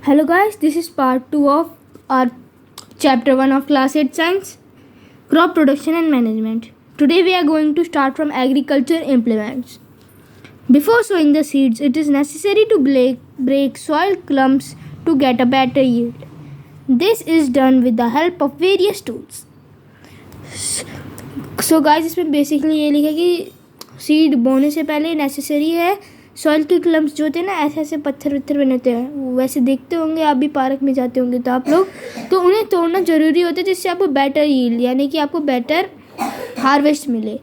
Hello guys, this is part 2 of our chapter 1 of class 8 science, crop production and management. Today we are going to start from agriculture implements. Before sowing the seeds, it is necessary to break soil clumps to get a better yield. This is done with the help of various tools. So guys, इसमें basically ये लिखा है कि seed बोने से पहले necessary है soil के क्लम्प्स जो होते हैं ना, ऐसे ऐसे पत्थर वत्थर बने होते हैं, वैसे देखते होंगे आप भी पार्क में जाते होंगे तो आप लोग, तो उन्हें तोड़ना ज़रूरी होता है जिससे आपको बेटर यील्ड यानी कि आपको बेटर हार्वेस्ट मिले।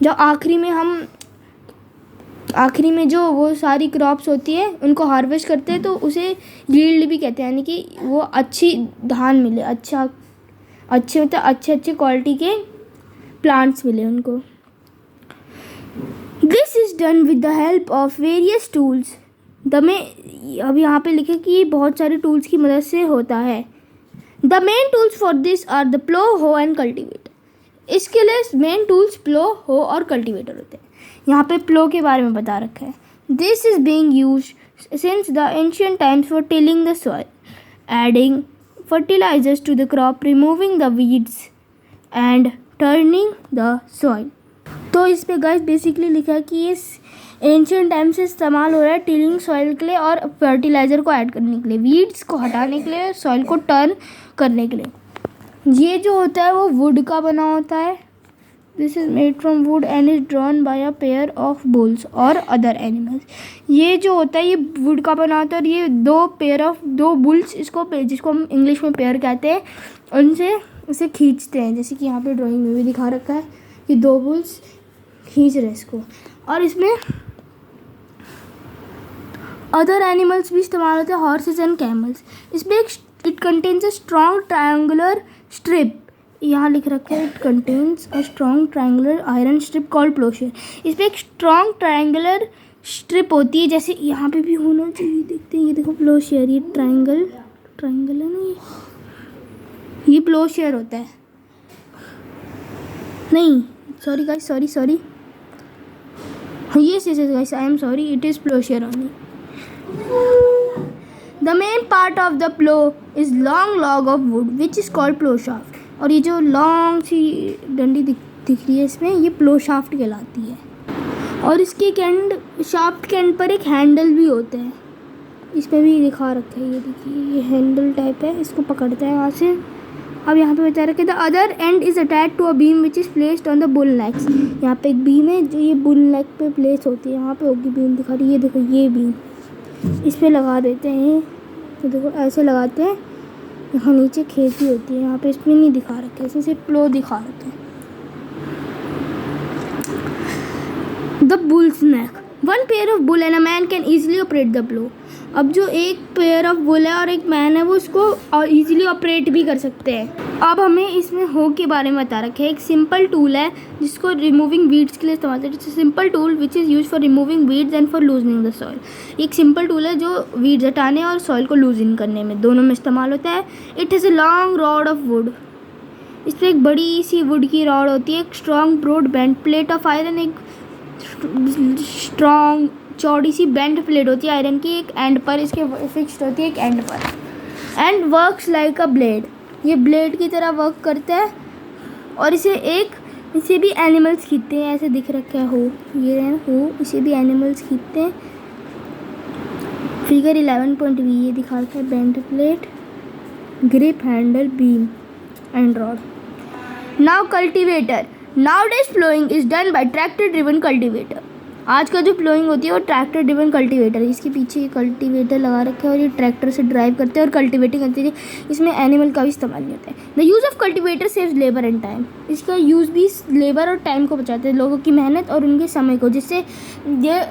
जो आखिरी में जो वो सारी क्रॉप्स होती है उनको हार्वेस्ट करते हैं तो उसे यील्ड भी कहते हैं, यानी कि वो अच्छी धान मिले, अच्छे क्वालिटी के प्लांट्स मिले उनको। This is done with the help of various tools. अब यहाँ पे लिखे कि ये बहुत सारे टूल्स की मदद से होता है। The main tools for this are the plough, hoe and cultivator. इसके लिए मेन टूल्स प्लो, हो और कल्टीवेटर होते हैं। यहाँ पे प्लो के बारे में बता रखा है। This is being used since the ancient times for tilling the soil, adding fertilizers to the crop, removing the weeds and turning the soil. तो इस पे गाइस बेसिकली लिखा है कि ये एंशिएंट टाइम से इस्तेमाल हो रहा है टिलिंग सॉइल के लिए और फर्टिलाइज़र को ऐड करने के लिए, वीड्स को हटाने के लिए, सॉइल को टर्न करने के लिए। ये जो होता है वो वुड का बना होता है। This is made from would and is drawn by a pair of bulls और अदर एनिमल्स। ये जो होता है ये वुड का बना होता है और ये दो बुल्स, जिसको हम इंग्लिश में पेयर कहते हैं, उनसे इसे खींचते हैं, जैसे कि यहाँ पे ड्राइंग में भी दिखा रखा है कि दो बुल्स खींच रहे इसको। और इसमें अदर एनिमल्स भी इस्तेमाल होते हैं, हॉर्सेस एंड कैमल्स। इसमें it contains a strong triangular strip, यहाँ लिख रखा है it contains a strong triangular iron strip called ploughshare. इसमें एक स्ट्रॉन्ग ट्रायंगुलर स्ट्रिप होती है, जैसे यहाँ पे भी होना चाहिए, देखते हैं ये देखो प्लोशेयर, ये ट्रायंगल है ना, ये प्लोशेयर होता है। नहीं sorry guys, sorry yes guys, I am sorry, it is plowshare only. The main part of the plow is long log of wood which is called plow shaft। और ये जो लॉन्ग सी डंडी दिख रही है इसमें, ये प्लो शाफ्ट कहलाती है। और इसके शाफ्ट के एंड पर एक हैंडल भी होता है, इसमें भी दिखा रखा है, ये देखिए ये हैंडल टाइप है, इसको पकड़ता है वहाँ से। अब यहाँ पे बता रखे the other end is attach to a beam which is placed on the bull necks. यहाँ पे एक बीम है जो ये बुल नेक पे प्लेस होती है, यहाँ पे होगी बीम दिखा रही है, ये देखो ये बीम इस पे लगा देते हैं, तो देखो ऐसे लगाते हैं। यहाँ नीचे खेती होती है, यहाँ पे इसमें नहीं दिखा रखे, इसमें सिर्फ प्लो दिखा रखे हैं। The bull's neck, one pair of bull and a man can easily operate the plough. अब जो एक पेयर ऑफ बुल है और एक मैन है वो इसको ईजिली ऑपरेट भी कर सकते हैं। अब हमें इसमें हो के बारे में बता रखे हैं। एक सिंपल टूल है जिसको रिमूविंग वीड्स के लिए इस्तेमाल होता है। It's simple tool which is use for removing weeds and for loosening the soil. एक सिंपल टूल है जो वीड्स हटाने और सॉइल को लूजन करने में, दोनों में इस्तेमाल होता है। It has a long rod of would, इसमें एक बड़ी सी वुड की रॉड होती है। एक strong broad bend plate of iron, एक स्ट्रॉन्ग चौड़ी सी बेंड प्लेट होती है आयरन की, एक एंड पर इसके फिक्स्ड होती है, एक एंड पर। And works like a blade, ये ब्लेड की तरह वर्क करता है। और इसे भी एनिमल्स खींचते हैं, ऐसे दिख रखा है हो, ये है हो, इसे भी एनिमल्स खींचते हैं। फिगर 11.b ये दिखा रखा है, bend plate, grip, handle, beam and rod. Now cultivator, nowadays ploughing is done by tractor driven cultivator. आज का जो प्लोइंग होती है वो ट्रैक्टर ड्रिवन कल्टीवेटर है। इसके पीछे कल्टीवेटर लगा रखे हैं और ये ट्रैक्टर से ड्राइव करते हैं और कल्टीवेटिंग करते हैं। इसमें एनिमल का भी इस्तेमाल नहीं होता है। The use of cultivator saves labour and time, इसका यूज़ भी लेबर और टाइम को बचाते हैं, लोगों की मेहनत और उनके समय को, जिससे ये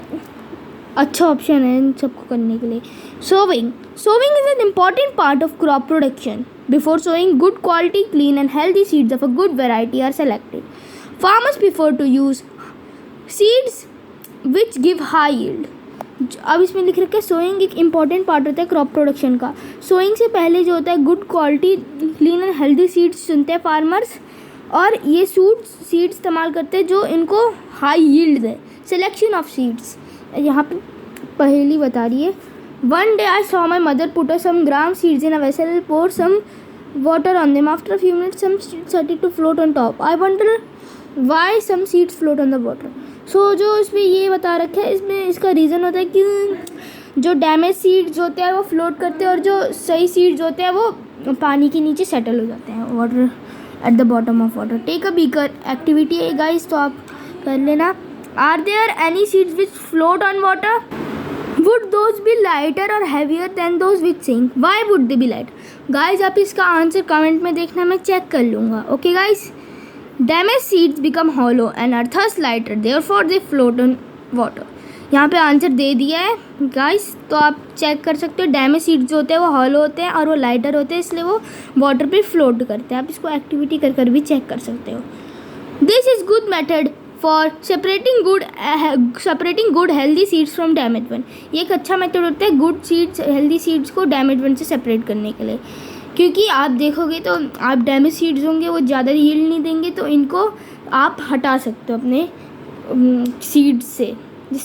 अच्छा ऑप्शन है इन सबको करने के लिए। Sowing is an important part of crop production. Before sowing good quality, clean and healthy seeds of a good variety are selected. Farmers prefer to use seeds which give high yield. अब इसमें लिख रखा है sowing एक important part होता है crop production का। Sowing से पहले जो होता है good quality, clean and healthy seeds चुनते हैं फार्मर्स, और ये सीड्स इस्तेमाल करते हैं जो इनको high yield they. Selection of seeds, यहाँ पे पहली बता रही है One day I saw my mother put some gram seeds in a vessel, pour some water on them. After a few minutes, some seeds started to float on top. I wonder why some seeds float on the water. So जो इसमें ये बता रखा है, इसमें इसका reason होता है कि जो डैमेज सीड्स होते हैं वो फ्लोट करते हैं और जो सही सीड्स होते हैं वो पानी के नीचे सेटल हो जाते हैं, water at the bottom of water. Take a beaker activity है गाइस, तो आप कर लेना. Are there any seeds which float on water? Would those be lighter or heavier than those which sink? Why would they be light? Guys, आप इसका answer comment में देखना, मैं चेक कर लूँगा. Okay guys, damage seeds become hollow and are thus lighter, therefore they float on water. यहाँ पे answer दे दिया है गाइस, तो आप चेक कर सकते हो. डैमेज सीड्स जो होते हैं वो हॉलो होते हैं और वो लाइटर होते हैं, इसलिए वो वाटर पे फ्लोट करते हैं. आप इसको एक्टिविटी कर कर भी चेक कर सकते हो. This is good method for separating good healthy seeds from damage one. ये एक अच्छा मेथड होता है गुड सीड्स, हेल्दी सीड्स को डैमेज वन से सेपरेट करने के लिए. क्योंकि आप देखोगे तो आप डैमेज सीड्स होंगे वो ज़्यादा यील्ड नहीं देंगे, तो इनको आप हटा सकते हो अपने सीड्स से,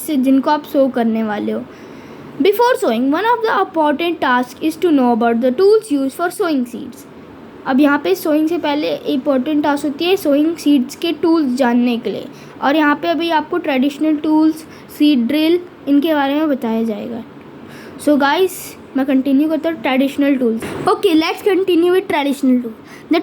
जिनको आप सो करने वाले हो. Before sowing, one of the important task is to know about the tools use for sowing seeds. अब यहाँ पे सोइंग से पहले इम्पोर्टेंट टास्क होती है सोइंग सीड्स के टूल्स जानने के लिए. और यहाँ पे अभी आपको ट्रेडिशनल टूल्स, सीड ड्रिल, इनके बारे में बताया जाएगा. सो गाइस, मैं कंटिन्यू करता हूँ traditional tools. Okay, let's continue with traditional tool. The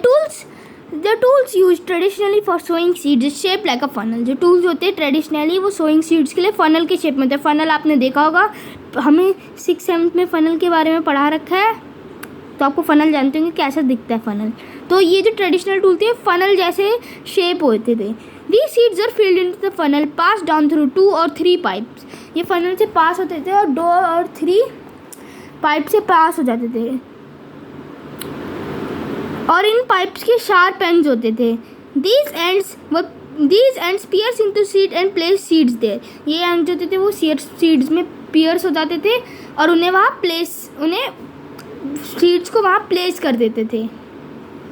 tools use traditionally for sowing seeds shape like a funnel. जो टूल्स होते हैं ट्रेडिशनली वो सोइंग सीड्स के लिए फनल के शेप में होते हैं. फनल आपने देखा होगा, हमें 6th-7th में फनल के बारे में पढ़ा रखा है, तो आपको फ़नल जानते होंगे कैसा दिखता है फ़नल. तो ये जो ट्रेडिशनल टूल थे फ़नल जैसे शेप होते थे. These seeds are filled into the funnel, passed down through 2 or 3 pipes. ये फ़नल से पास होते थे और 2 और 3 पाइप से पास हो जाते थे. और इन पाइप्स के शार्प एंड्स होते थे. These ends pierce into seed and place seeds there. ये एंड्स होते थे वो सीड्स में पियर्स हो जाते थे और उन्हें सीड्स को वहाँ प्लेस कर देते थे.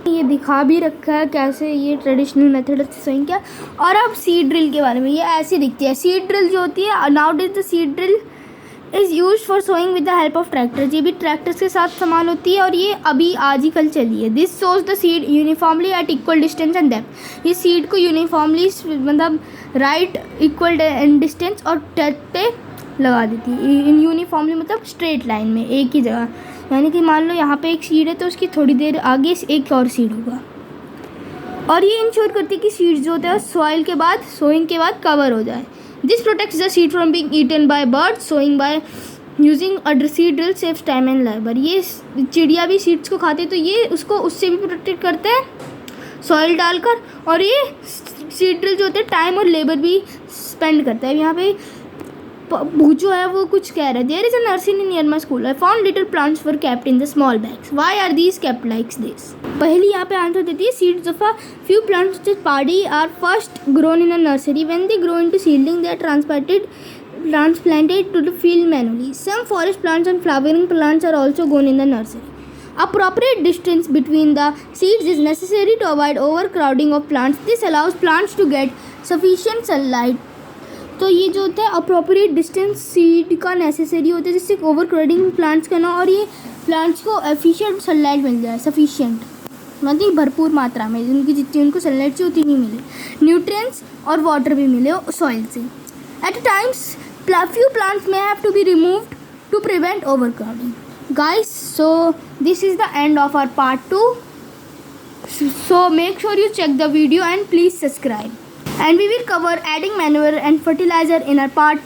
ये दिखा भी रखा है कैसे ये ट्रेडिशनल मेथड से सोइंग किया. और अब सीड ड्रिल के बारे में, ये ऐसी दिखती है. सीड ड्रिल जो होती है, nowadays the seed drill is use for sowing with the help of tractors. ये भी ट्रैक्टर्स के साथ इस्तेमाल होती है और ये अभी आज ही कल चली है. This shows the seed uniformly eight equal distance and depth. ये सीड को यूनिफॉर्मली मतलब राइट इक्वल डिस्टेंस और डेप्थ पे लगा देती है. इन यूनिफॉर्मली मतलब स्ट्रेट लाइन में एक ही जगह. यानी कि मान लो यहाँ पे एक सीड है तो उसकी थोड़ी देर आगे एक और सीड होगा. और ये इंश्योर करती है कि सीड्स जो होता है सोइंग के बाद कवर हो जाए. This protects the seed from being eaten by birds. Sowing by using a seed drill saves time and labour. ये चिड़िया भी सीड्स को खाते तो ये उससे भी प्रोटेक्ट करते हैं सॉइल डालकर. और ये सीड ड्रिल जो होते हैं टाइम और लेबर भी स्पेंड करता है. यहाँ पे जो है वो कुछ कह रहा है. There is a nursery near my school. I found little plants were kept in the small bags. Why are these kept like this? पहली यहाँ पे आंसर देती है seeds of a few plants such as paddy are first grown in a nursery. When they grow into seedling, they are transplanted to the field manually. Some forest plants and flowering plants are also grown in the nursery. Appropriate distance between the seeds is necessary to avoid overcrowding of plants. This allows plants to get sufficient sunlight. तो ये जो होता है appropriate distance seed का necessary होता है जिससे over crowding plants का ना, और ये प्लांट्स को एफिशिएंट सनलाइट मिल जाए, सफिशिएंट मतलब भरपूर मात्रा में, जितनी उनको सनलाइट चाहिए उतनी मिले, न्यूट्रिएंट्स और वाटर भी मिले सॉइल से. At times few plants may have to be removed to prevent overcrowding. Guys, so this is the end of our part 2. So make sure you check the video and please subscribe. And we will cover adding manure and fertilizer in our part